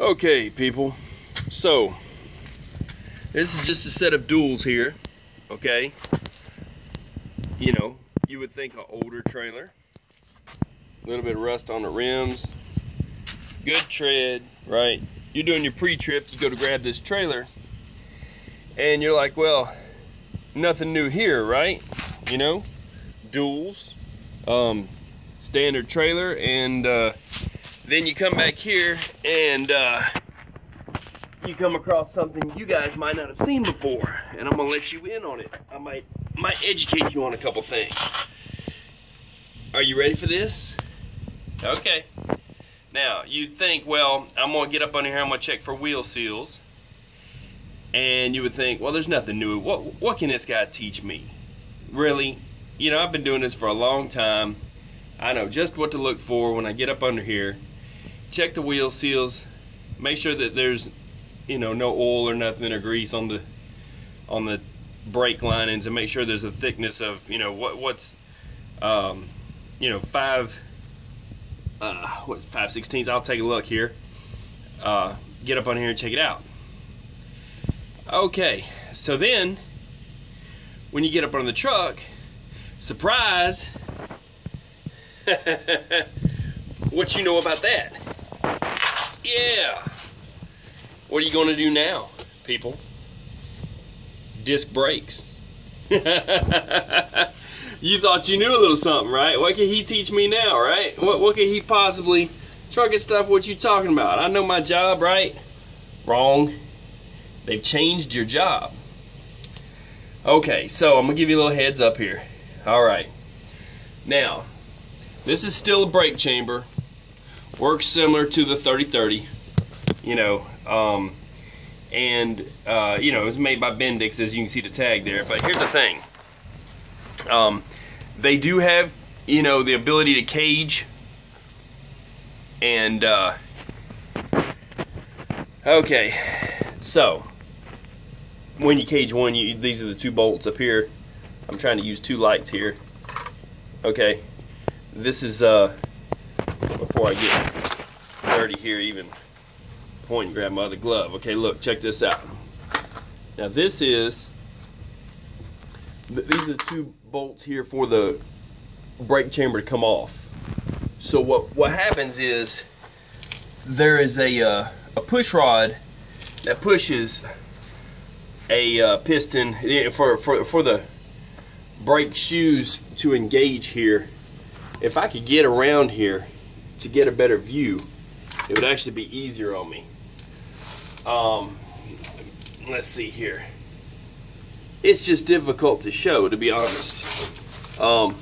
Okay, people, so this is just a set of duals here, okay? You know, you would think an older trailer, a little bit of rust on the rims, good tread, right? You're doing your pre-trip, you go to grab this trailer, and you're like, well, nothing new here, right? You know, duals, standard trailer, and then you come back here and you come across something you guys might not have seen before, and I'm gonna let you in on it. I might educate you on a couple things. Are you ready for this? Okay. Now you think, well, I'm gonna get up under here, I'm gonna check for wheel seals, and you would think, well, there's nothing new. What can this guy teach me? Really? You know, I've been doing this for a long time. I know just what to look for when I get up under here. Check the wheel seals, make sure that there's, you know, no oil or nothing or grease on the brake linings, and make sure there's a thickness of, you know, what's you know, 5/16. I'll take a look here. Get up on here and check it out. Okay, so then when you get up on the truck, surprise, what you know about that? Yeah. What are you gonna do now, people? Disc brakes. You thought you knew a little something, right? What can he teach me now, right? What can he possibly, trucking stuff, what you talking about? I know my job, right? Wrong. They've changed your job. Okay, so I'm gonna give you a little heads up here. All right. Now, this is still a brake chamber. Works similar to the 3030, you know, you know, it's made by Bendix, as you can see the tag there. But here's the thing, they do have, you know, the ability to cage, and okay, so when you cage one, these are the two bolts up here. I'm trying to use two lights here. Okay, this is before I get dirty here, even point and grab my other glove. Okay, look, check this out. Now this is, these are the two bolts here for the brake chamber to come off. So what happens is there is a push rod that pushes a piston for the brake shoes to engage here. If I could get around here to get a better view, it would actually be easier on me. Let's see here. It's just difficult to show, to be honest. But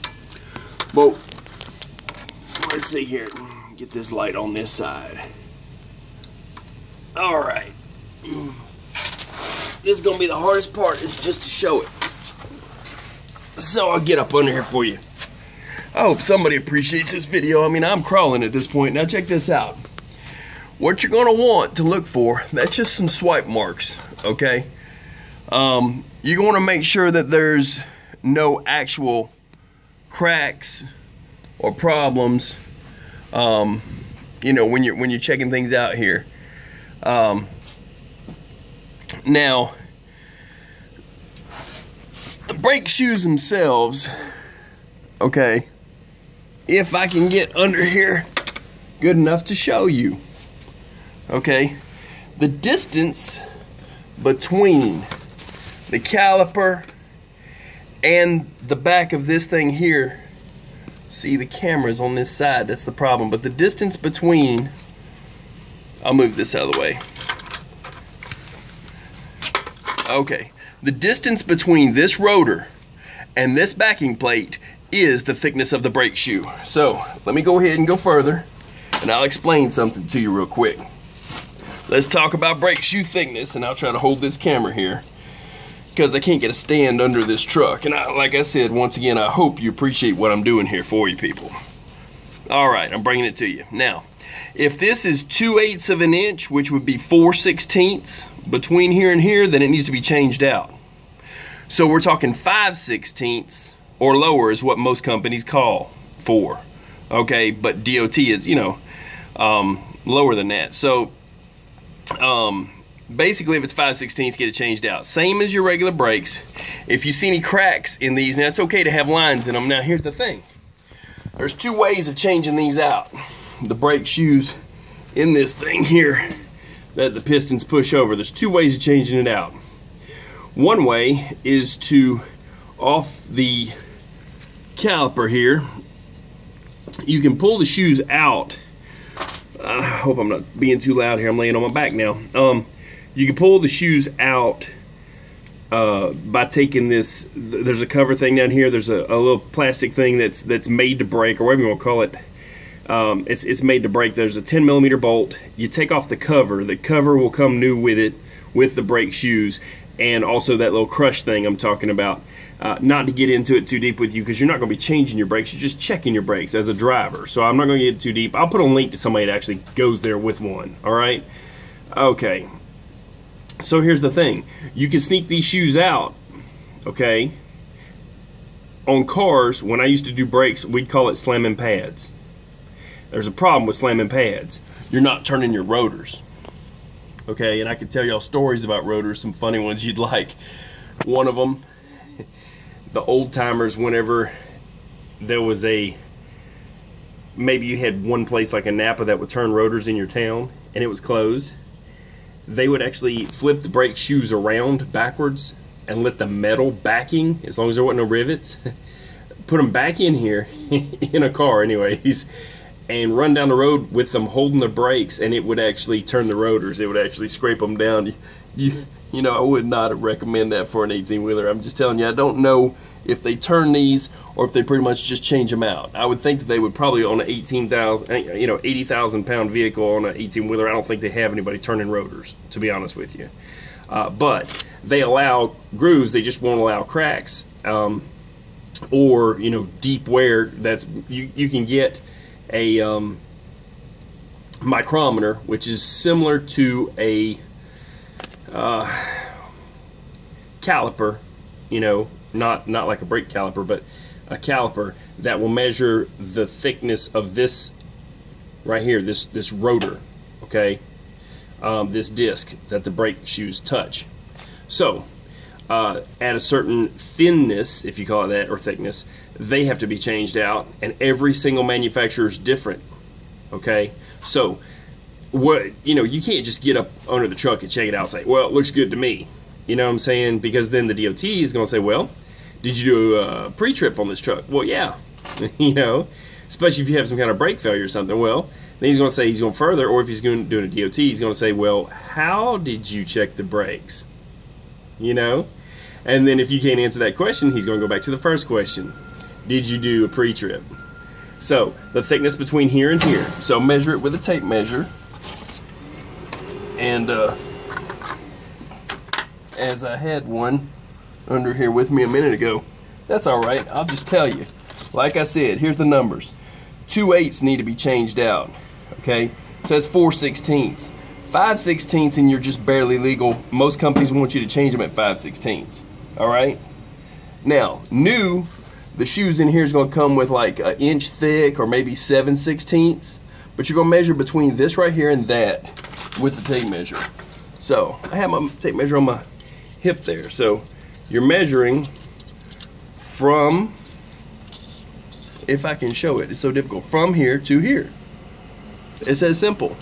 let's see here. Get this light on this side. All right. This is gonna be the hardest part, is just to show it. So I'll get up under here for you. I hope somebody appreciates this video. I mean, I'm crawling at this point. Now check this out. What you're gonna want to look for, that's just some swipe marks, okay? You're gonna make sure that there's no actual cracks or problems, you know, when you're checking things out here. Now, the brake shoes themselves, okay, if I can get under here good enough to show you, okay, the distance between the caliper and the back of this thing here, see, the camera's on this side, that's the problem, but the distance between, I'll move this out of the way. Okay, the distance between this rotor and this backing plate is the thickness of the brake shoe. So let me go ahead and go further, and I'll explain something to you real quick. Let's talk about brake shoe thickness, and I'll try to hold this camera here because I can't get a stand under this truck. And like I said, once again, I hope you appreciate what I'm doing here for you people. All right, I'm bringing it to you. Now, if this is 2/8 of an inch, which would be 4/16 between here and here, then it needs to be changed out. So we're talking 5/16 or lower is what most companies call for. Okay, but DOT is, you know, lower than that. So Basically, if it's 5/16, get it changed out. Same as your regular brakes. If you see any cracks in these, now it's okay to have lines in them. Now here's the thing. There's two ways of changing these out. The brake shoes in this thing here that the pistons push over. There's two ways of changing it out. One way is to, off the caliper here, you can pull the shoes out. I hope I'm not being too loud here. I'm laying on my back now. You can pull the shoes out by taking this. There's a cover thing down here. There's a little plastic thing that's made to break, or whatever you want to call it. It's made to break. There's a 10mm bolt. You take off the cover. The cover will come new with it, with the brake shoes, and also that little crush thing I'm talking about. Not to get into it too deep with you, because you're not going to be changing your brakes. You're just checking your brakes as a driver. So I'm not going to get too deep. I'll put a link to somebody that actually goes there with one. All right. Okay. So here's the thing. You can sneak these shoes out. Okay. On cars, when I used to do brakes, we'd call it slamming pads. There's a problem with slamming pads. You're not turning your rotors. Okay, and I can tell y'all stories about rotors, some funny ones you'd like. One of them, the old timers, whenever there was maybe you had one place like a Napa that would turn rotors in your town and it was closed, they would actually flip the brake shoes around backwards and let the metal backing, as long as there wasn't no rivets, put them back in here, in a car anyways, and run down the road with them holding the brakes, and it would actually turn the rotors. It would actually scrape them down. You know, I would not recommend that for an 18-wheeler. I'm just telling you, I don't know if they turn these or if they pretty much just change them out. I would think that they would probably, on an 80,000 pound vehicle on an 18-wheeler, I don't think they have anybody turning rotors, to be honest with you. But they allow grooves, they just won't allow cracks, or, you know, deep wear. That's, you can get a micrometer, which is similar to a caliper, you know, not like a brake caliper, but a caliper that will measure the thickness of this right here, this rotor, okay, this disc that the brake shoes touch. So at a certain thinness, if you call it that, or thickness, they have to be changed out, and every single manufacturer is different. Okay, so what, you know, you can't just get up under the truck and check it out and say, well, it looks good to me. You know what I'm saying? Because then the DOT is going to say, well, did you do a pre-trip on this truck? Well, yeah. You know, especially if you have some kind of brake failure or something. Well, then he's going to say he's going further, or if he's going to do a DOT, he's going to say, well, how did you check the brakes? You know? And then if you can't answer that question, he's going to go back to the first question. Did you do a pre-trip? So the thickness between here and here. So measure it with a tape measure. And as I had one under here with me a minute ago, that's all right. I'll just tell you. Like I said, here's the numbers. 2/8 need to be changed out. Okay, so that's 4/16. 5/16 and you're just barely legal. Most companies want you to change them at 5/16. All right. Now, new, the shoes in here is going to come with like an inch thick or maybe 7/16. But you're going to measure between this right here and that with the tape measure. So I have my tape measure on my hip there. So you're measuring from, if I can show it, it's so difficult, from here to here. It's as simple.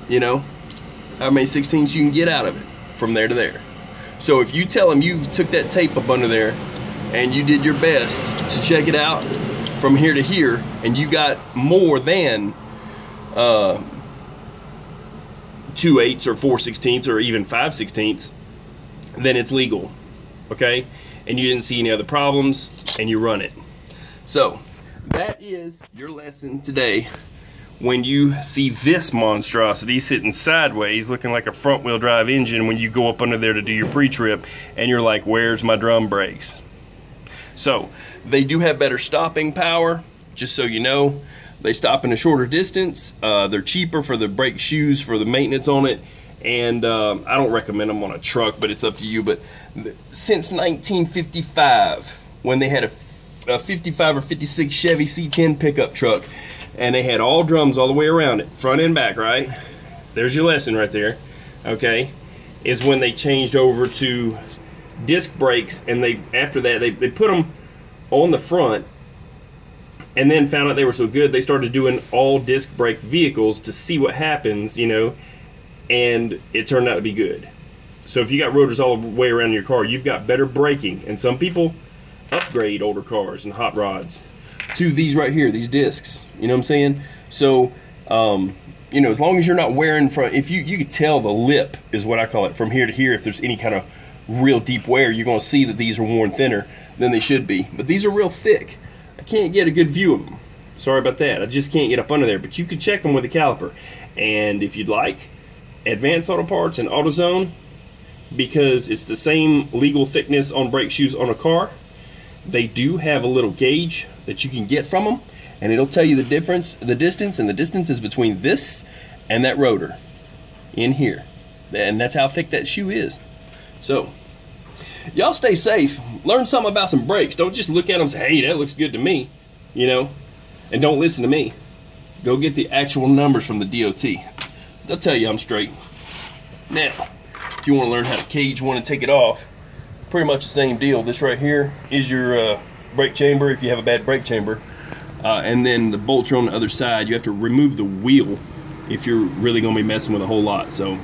You know, how many 16ths you can get out of it from there to there. So if you tell them you took that tape up under there and you did your best to check it out from here to here, and you got more than 2/8 or 4/16 or even 5/16, then it's legal. Okay, and you didn't see any other problems, and you run it. So that is your lesson today. When you see this monstrosity sitting sideways looking like a front wheel drive engine, when you go up under there to do your pre-trip and you're like, where's my drum brakes? So they do have better stopping power, just so you know. They stop in a shorter distance. They're cheaper for the brake shoes, for the maintenance on it, and I don't recommend them on a truck, but it's up to you. But since 1955, when they had a 55 or 56 Chevy C10 pickup truck, and they had all drums all the way around it, front and back, right? there's your lesson right there, okay, is when they changed over to disc brakes, and after that they put them on the front, and then found out they were so good they started doing all disc brake vehicles to see what happens, you know, and it turned out to be good. So if you got rotors all the way around your car, you've got better braking. And some people upgrade older cars and hot rods to these right here, these discs, you know what I'm saying? So you know, as long as you're not wearing from, if you could tell the lip is what I call it, from here to here, if there's any kind of real deep wear, you're going to see that these are worn thinner than they should be. But these are real thick. I can't get a good view of them. Sorry about that. I just can't get up under there. But you could check them with a caliper. And if you'd like, Advance Auto Parts and AutoZone, because it's the same legal thickness on brake shoes on a car, they do have a little gauge that you can get from them, and it'll tell you the difference, the distance, and the distance is between this and that rotor in here. And that's how thick that shoe is. So, y'all stay safe. Learn something about some brakes. Don't just look at them and say, hey, that looks good to me, you know, and don't listen to me. Go get the actual numbers from the DOT. They'll tell you I'm straight. Now, if you want to learn how to cage one and take it off, pretty much the same deal. This right here is your brake chamber if you have a bad brake chamber. And then the bolts are on the other side. You have to remove the wheel if you're really going to be messing with a whole lot. So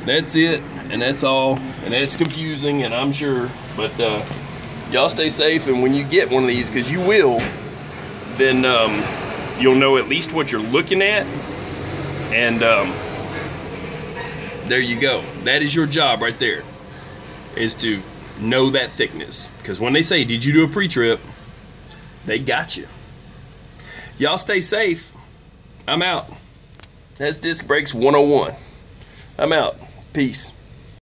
that's it, and that's all, and that's confusing, and I'm sure, but y'all stay safe. And when you get one of these, because you will, then you'll know at least what you're looking at, and there you go. That is your job right there, is to know that thickness, because when they say, did you do a pre-trip, they got you. Y'all stay safe. I'm out. That's Disc Brakes 101. I'm out. Peace.